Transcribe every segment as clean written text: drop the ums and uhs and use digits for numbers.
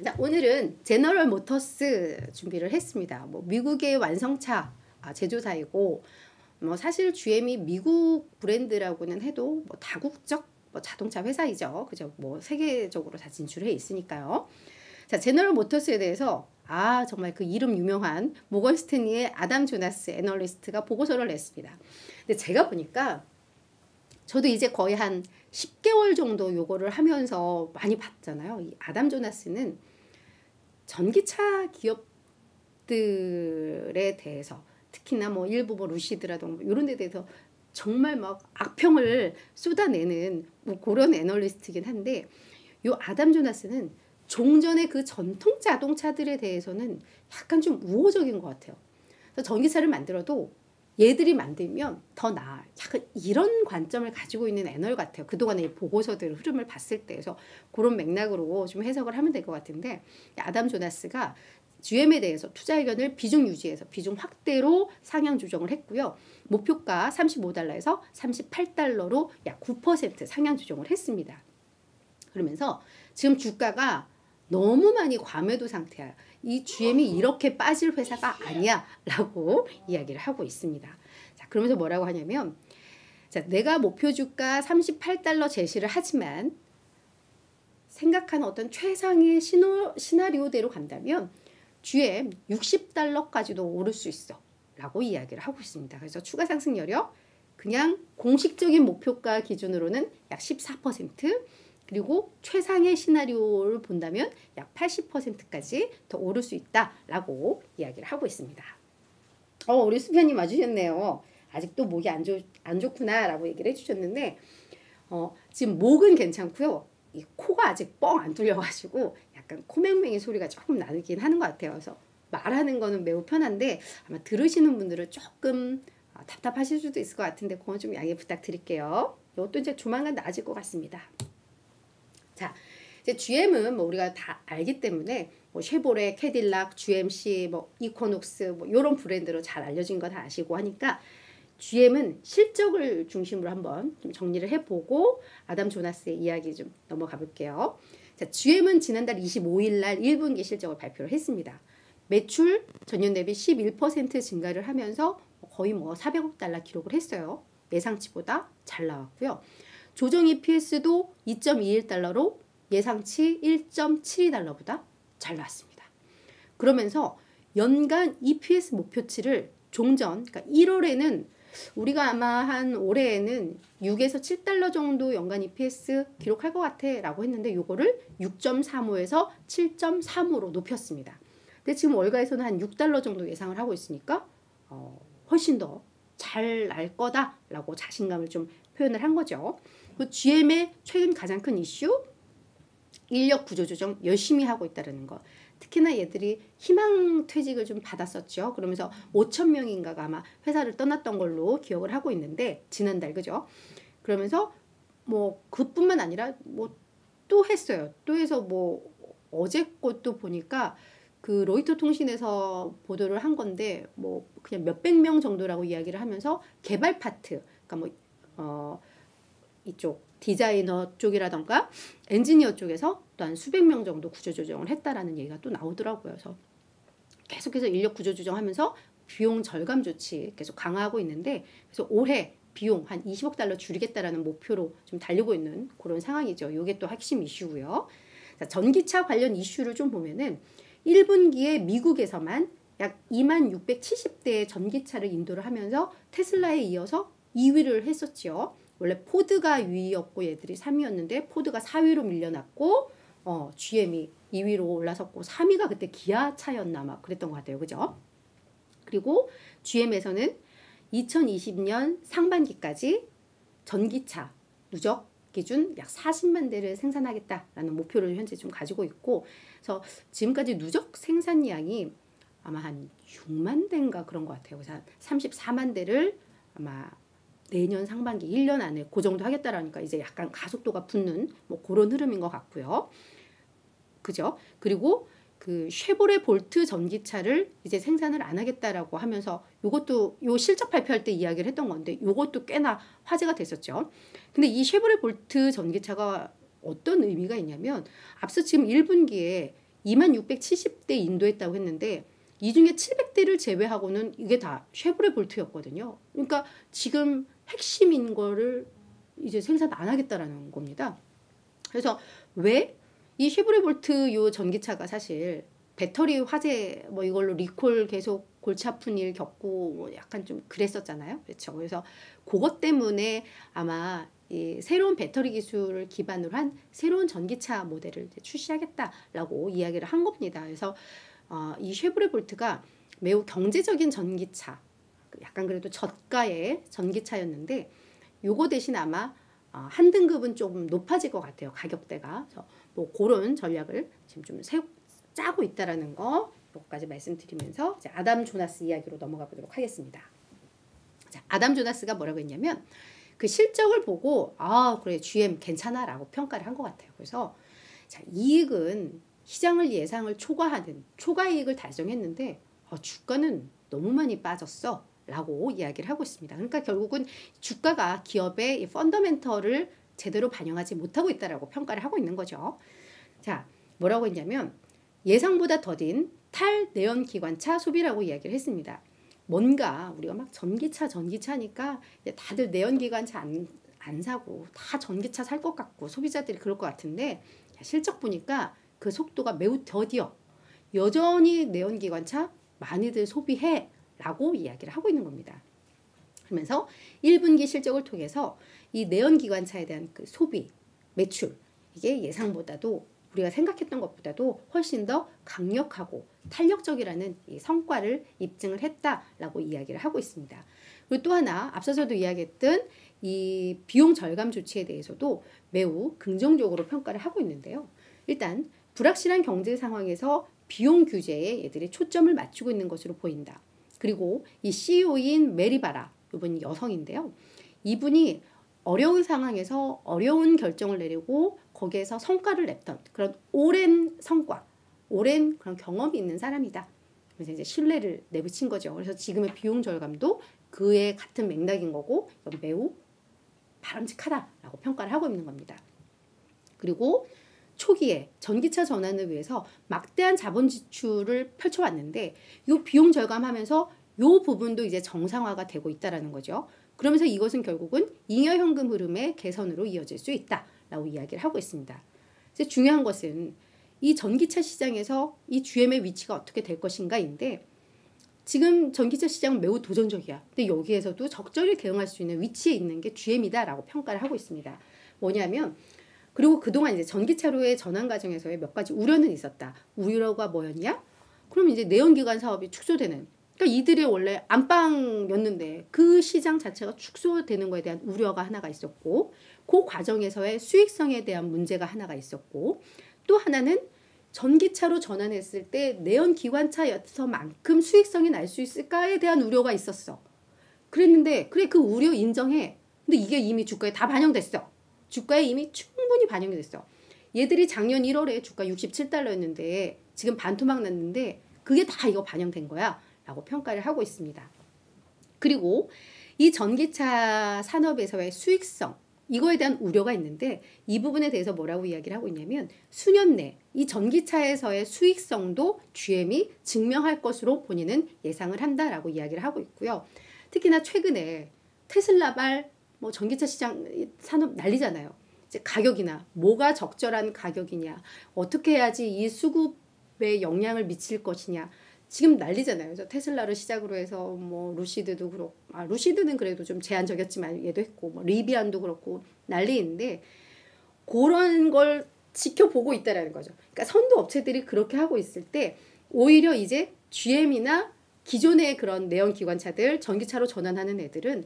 자, 오늘은 제너럴 모터스 준비를 했습니다. 뭐 미국의 완성차 제조사이고 뭐 사실 GM이 미국 브랜드라고는 해도 뭐 다국적 뭐 자동차 회사이죠. 그죠? 뭐 세계적으로 다 진출해 있으니까요. 자, 제너럴 모터스에 대해서 정말 그 이름 유명한 모건 스탠리의 아담 조나스 애널리스트가 보고서를 냈습니다. 근데 제가 보니까 저도 이제 거의 한 10개월 정도 요거를 하면서 많이 봤잖아요. 이 아담 조나스는 전기차 기업들에 대해서 특히나 뭐 일부 뭐 루시드라던가 이런 데 대해서 정말 막 악평을 쏟아내는 뭐 그런 애널리스트이긴 한데, 요 아담 조나스는 종전의 그 전통 자동차들에 대해서는 약간 좀 우호적인 것 같아요. 그래서 전기차를 만들어도 얘들이 만들면 더 나아. 약간 이런 관점을 가지고 있는 애널 같아요. 그동안의 보고서들 흐름을 봤을 때. 그래서 그런 맥락으로 좀 해석을 하면 될 것 같은데, 아담 조나스가 GM에 대해서 투자 의견을 비중 유지해서 비중 확대로 상향 조정을 했고요. 목표가 35달러에서 38달러로 약 9% 상향 조정을 했습니다. 그러면서 지금 주가가 너무 많이 과매도 상태야. 이 GM이 이렇게 빠질 회사가 아니야 라고 이야기를 하고 있습니다. 자, 그러면서 뭐라고 하냐면, 자, 내가 목표 주가 38달러 제시를 하지만 생각하는 어떤 최상의 시나리오대로 간다면 GM 60달러까지도 오를 수 있어 라고 이야기를 하고 있습니다. 그래서 추가 상승 여력 그냥 공식적인 목표가 기준으로는 약 14%, 그리고 최상의 시나리오를 본다면 약 80%까지 더 오를 수 있다라고 이야기를 하고 있습니다. 우리 수편님 와주셨네요. 아직도 목이 안 좋구나라고 얘기를 해주셨는데, 지금 목은 괜찮고요. 이 코가 아직 뻥 안 뚫려가지고 약간 코맹맹이 소리가 조금 나긴 하는 것 같아요. 그래서 말하는 거는 매우 편한데 아마 들으시는 분들은 조금 답답하실 수도 있을 것 같은데 그건 좀 양해 부탁드릴게요. 이것도 이제 조만간 나아질 것 같습니다. 자, 이제 GM은 뭐 우리가 다 알기 때문에 뭐 쉐보레, 캐딜락, GMC, 뭐 이코녹스 뭐 이런 브랜드로 잘 알려진 거 다 아시고 하니까 GM은 실적을 중심으로 한번 좀 정리를 해보고 아담 조나스의 이야기 좀 넘어가 볼게요. 자, GM은 지난달 25일 날 1분기 실적을 발표를 했습니다. 매출 전년 대비 11% 증가를 하면서 거의 뭐 400억 달러 기록을 했어요. 예상치보다 잘 나왔고요. 조정 EPS도 2.21달러로 예상치 1.72달러보다 잘 나왔습니다. 그러면서 연간 EPS 목표치를 종전, 그러니까 1월에는 우리가 아마 한 올해에는 6에서 7달러 정도 연간 EPS 기록할 것 같아 라고 했는데 요거를 6.35에서 7.35로 높였습니다. 근데 지금 월가에서는 한 6달러 정도 예상을 하고 있으니까 훨씬 더 잘 날 거다라고 자신감을 좀 표현을 한 거죠. 그 GM의 최근 가장 큰 이슈, 인력 구조 조정 열심히 하고 있다는 거. 특히나 얘들이 희망 퇴직을 좀 받았었죠. 그러면서 5천 명인가가 아마 회사를 떠났던 걸로 기억을 하고 있는데 지난달, 그죠? 그러면서 뭐 그뿐만 아니라 뭐 또 했어요. 또 해서 뭐 어제 것도 보니까 그 로이터 통신에서 보도를 한 건데 뭐 그냥 몇백 명 정도라고 이야기를 하면서 개발 파트, 그러니까 뭐 이쪽 디자이너 쪽이라던가 엔지니어 쪽에서 또한 수백 명 정도 구조조정을 했다라는 얘기가 또 나오더라고요. 그래서 계속해서 인력 구조조정하면서 비용 절감 조치 계속 강화하고 있는데, 그래서 올해 비용 한 20억 달러 줄이겠다라는 목표로 좀 달리고 있는 그런 상황이죠. 이게 또 핵심 이슈고요. 자, 전기차 관련 이슈를 좀 보면은 1분기에 미국에서만 약 2670대의 전기차를 인도를 하면서 테슬라에 이어서 2위를 했었죠. 원래 포드가 2위였고 얘들이 3위였는데 포드가 4위로 밀려났고 GM이 2위로 올라섰고 3위가 그때 기아차였나 막 그랬던 것 같아요. 그죠? 그리고 GM에서는 2020년 상반기까지 전기차 누적 기준 약 40만 대를 생산하겠다라는 목표를 현재 좀 가지고 있고, 그래서 지금까지 누적 생산량이 아마 한 6만 대인가 그런 것 같아요. 그래서 한 34만 대를 아마 내년 상반기 1년 안에 그 정도 하겠다라니까 이제 약간 가속도가 붙는 뭐 그런 흐름인 것 같고요. 그죠? 그리고 그 쉐보레 볼트 전기차를 이제 생산을 안 하겠다라고 하면서 요것도 요 실적 발표할 때 이야기를 했던 건데 요것도 꽤나 화제가 됐었죠. 근데 이 쉐보레 볼트 전기차가 어떤 의미가 있냐면 앞서 지금 1분기에 2670대 인도했다고 했는데 이 중에 700대를 제외하고는 이게 다 쉐보레 볼트였거든요. 그러니까 지금 핵심인 거를 이제 생산 안 하겠다라는 겁니다. 그래서 왜 이 쉐보레 볼트 요 전기차가 사실 배터리 화재 뭐 이걸로 리콜 계속 골치 아픈 일 겪고 뭐 약간 좀 그랬었잖아요. 그렇죠. 그래서 그것 때문에 아마 이 새로운 배터리 기술을 기반으로 한 새로운 전기차 모델을 출시하겠다라고 이야기를 한 겁니다. 그래서 이 쉐보레 볼트가 매우 경제적인 전기차, 약간 그래도 저가의 전기차였는데 요거 대신 아마 한 등급은 좀 높아질 것 같아요. 가격대가. 그래서 뭐 그런 전략을 지금 좀 짜고 있다라는 거 여기까지 말씀드리면서 이제 아담 조나스 이야기로 넘어가 보도록 하겠습니다. 자, 아담 조나스가 뭐라고 했냐면 그 실적을 보고 그래 GM 괜찮아라고 평가를 한 것 같아요. 그래서 자, 이익은 시장을 예상을 초과하는 초과이익을 달성했는데 주가는 너무 많이 빠졌어 라고 이야기를 하고 있습니다. 그러니까 결국은 주가가 기업의 이 펀더멘털을 제대로 반영하지 못하고 있다라고 평가를 하고 있는 거죠. 자, 뭐라고 했냐면 예상보다 더딘 탈내연기관차 소비라고 이야기를 했습니다. 뭔가 우리가 막 전기차니까 다들 내연기관차 안 사고 다 전기차 살 것 같고 소비자들이 그럴 것 같은데 실적 보니까 그 속도가 매우 더디어. 여전히 내연기관차 많이들 소비해 라고 이야기를 하고 있는 겁니다. 그러면서 1분기 실적을 통해서 이 내연기관차에 대한 그 소비, 매출 이게 예상보다도 우리가 생각했던 것보다도 훨씬 더 강력하고 탄력적이라는 이 성과를 입증을 했다라고 이야기를 하고 있습니다. 그리고 또 하나 앞서서도 이야기했던 이 비용 절감 조치에 대해서도 매우 긍정적으로 평가를 하고 있는데요. 일단 불확실한 경제 상황에서 비용 규제에 얘들이 초점을 맞추고 있는 것으로 보인다. 그리고 이 CEO인 메리바라, 이분이 여성인데요. 이분이 어려운 상황에서 어려운 결정을 내리고 거기에서 성과를 냈던 그런 오랜 성과, 오랜 그런 경험이 있는 사람이다. 그래서 이제 신뢰를 내비친 거죠. 그래서 지금의 비용 절감도 그에 같은 맥락인 거고 매우 바람직하다라고 평가를 하고 있는 겁니다. 그리고 초기에 전기차 전환을 위해서 막대한 자본 지출을 펼쳐왔는데 이 비용 절감하면서 이 부분도 이제 정상화가 되고 있다라는 거죠. 그러면서 이것은 결국은 잉여 현금 흐름의 개선으로 이어질 수 있다라고 이야기를 하고 있습니다. 이제 중요한 것은 이 전기차 시장에서 이 GM의 위치가 어떻게 될 것인가인데 지금 전기차 시장은 매우 도전적이야. 근데 여기에서도 적절히 대응할 수 있는 위치에 있는 게 GM이다라고 평가를 하고 있습니다. 뭐냐면 그리고 그동안 이제 전기차로의 전환 과정에서의 몇 가지 우려는 있었다. 우려가 뭐였냐? 그럼 이제 내연기관 사업이 축소되는. 그러니까 이들이 원래 안방이었는데 그 시장 자체가 축소되는 것에 대한 우려가 하나가 있었고 그 과정에서의 수익성에 대한 문제가 하나가 있었고 또 하나는 전기차로 전환했을 때 내연기관차여서만큼 수익성이 날 수 있을까에 대한 우려가 있었어. 그랬는데 그래 그 우려 인정해. 근데 이게 이미 주가에 다 반영됐어. 주가에 이미 충분히 반영이 됐어. 얘들이 작년 1월에 주가 67달러였는데 지금 반토막 났는데 그게 다 이거 반영된 거야 라고 평가를 하고 있습니다. 그리고 이 전기차 산업에서의 수익성 이거에 대한 우려가 있는데 이 부분에 대해서 뭐라고 이야기를 하고 있냐면 수년 내 이 전기차에서의 수익성도 GM이 증명할 것으로 본인은 예상을 한다라고 이야기를 하고 있고요. 특히나 최근에 테슬라발 뭐 전기차 시장 산업 난리잖아요. 이제 가격이나 뭐가 적절한 가격이냐, 어떻게 해야지 이 수급에 영향을 미칠 것이냐. 지금 난리잖아요. 그래서 테슬라를 시작으로 해서 뭐 루시드도 그렇고, 루시드는 그래도 좀 제한적이었지만 얘도 했고, 뭐 리비안도 그렇고 난리인데 그런 걸 지켜보고 있다라는 거죠. 그러니까 선도 업체들이 그렇게 하고 있을 때 오히려 이제 GM이나 기존의 그런 내연기관차들 전기차로 전환하는 애들은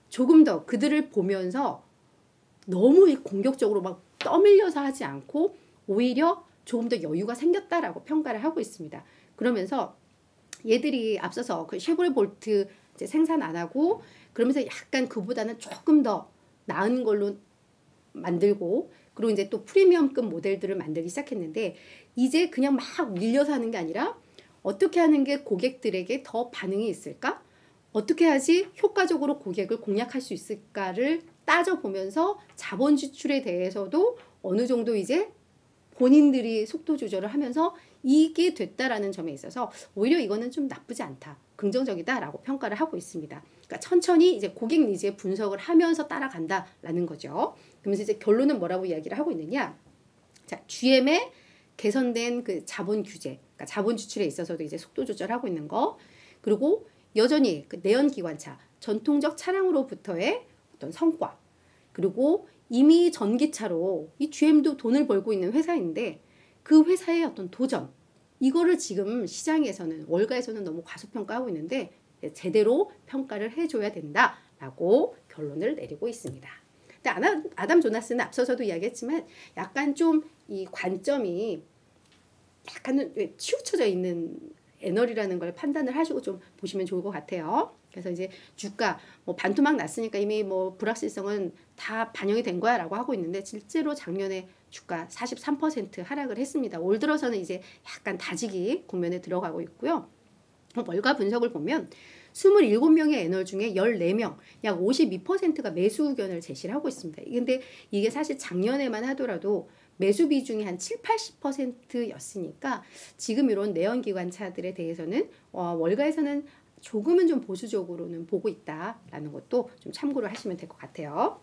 조금 더 그들을 보면서 너무 공격적으로 막 떠밀려서 하지 않고 오히려 조금 더 여유가 생겼다라고 평가를 하고 있습니다. 그러면서 얘들이 앞서서 그 쉐보레 볼트 이제 생산 안 하고 그러면서 약간 그보다는 조금 더 나은 걸로 만들고 그리고 이제 또 프리미엄급 모델들을 만들기 시작했는데 이제 그냥 막 밀려서 하는 게 아니라 어떻게 하는 게 고객들에게 더 반응이 있을까? 어떻게 해야지 효과적으로 고객을 공략할 수 있을까를 따져보면서 자본 지출에 대해서도 어느 정도 이제 본인들이 속도 조절을 하면서 이게 됐다라는 점에 있어서 오히려 이거는 좀 나쁘지 않다, 긍정적이다라고 평가를 하고 있습니다. 그러니까 천천히 이제 고객 니즈에 분석을 하면서 따라간다라는 거죠. 그러면서 이제 결론은 뭐라고 이야기를 하고 있느냐? 자, GM의 개선된 그 자본 규제, 그러니까 자본 지출에 있어서도 이제 속도 조절하고 있는 거, 그리고 여전히 그 내연기관차, 전통적 차량으로부터의 어떤 성과, 그리고 이미 전기차로 이 GM도 돈을 벌고 있는 회사인데 그 회사의 어떤 도전, 이거를 지금 시장에서는, 월가에서는 너무 과소평가하고 있는데 제대로 평가를 해줘야 된다라고 결론을 내리고 있습니다. 근데 아담 조나스는 앞서서도 이야기했지만 약간 좀 이 관점이 약간은 치우쳐져 있는 애널이라는 걸 판단을 하시고 좀 보시면 좋을 것 같아요. 그래서 이제 주가 뭐 반토막 났으니까 이미 뭐 불확실성은 다 반영이 된 거야 라고 하고 있는데, 실제로 작년에 주가 43% 하락을 했습니다. 올 들어서는 이제 약간 다지기 국면에 들어가고 있고요. 월가 분석을 보면 27명의 애널 중에 14명, 약 52%가 매수 의견을 제시를 하고 있습니다. 근데 이게 사실 작년에만 하더라도 매수 비중이 한 7, 80%였으니까 지금 이런 내연기관차들에 대해서는 월가에서는 조금은 좀 보수적으로는 보고 있다라는 것도 좀 참고를 하시면 될 것 같아요.